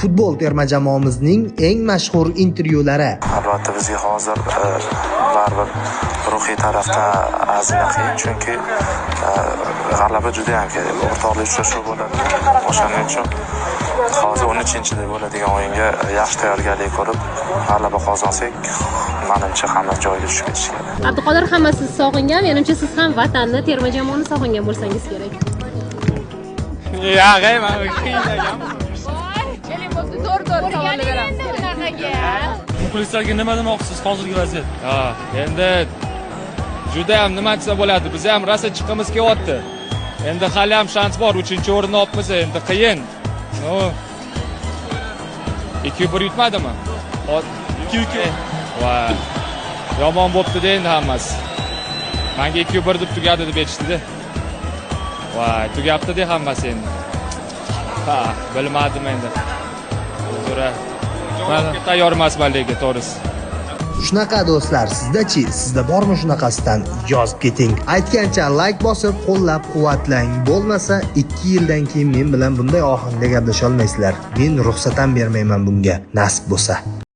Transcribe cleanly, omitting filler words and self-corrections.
Futbol terma jamoamizning eng mashhur intervyulari. Albatta bizga hozir baribir ruhiy tarafdan azina qiyin, chunki g'alaba juda ham kerak. O'rtoqlik uchrashuv bo'ladi. O'shaning uchun hozir 13-da bo'ladigan o'yinga yaxshi tayyorgarlik ko'rib, g'alaba qozonsak, menimcha hamma joyida tushib ketishi kerak. Abduqodir, hammasi sog'ingan, menimcha siz ham vatanni, terma jamoani sog'ingan bo'lsangiz kerak. Muxlislarga nima demoqchisiz hozirgi vaziyat? Endi juda ham nima desa bo'ladi. Biz ham rosa chiqimiz kelyapti. Endi hali ham shans bor. 3-o'rinni olibmiz, endi qiyin. 2-1 yutmadimi? 2-2. Voy. Yomon bo'pti-da endi hammasi. Menga 2-1 deb tugadi deb aytishdi-da. Voy, tugabdi-da hammasi endi. Bilmadim endi. Uzra. Javobga tayyor emasman lekin to'g'risi. Shunaqa do'stlar, sizda-chi? Sizda bormi shunaqasidan? Yozib keting. Aytgancha like bosib, qo'llab-quvvatlang. Bo'lmasa 2 yildan keyin men bilan bunday ohangda gaplasha olmaysizlar. Men ruxsat ham bermayman bunga, nasib bo'lsa.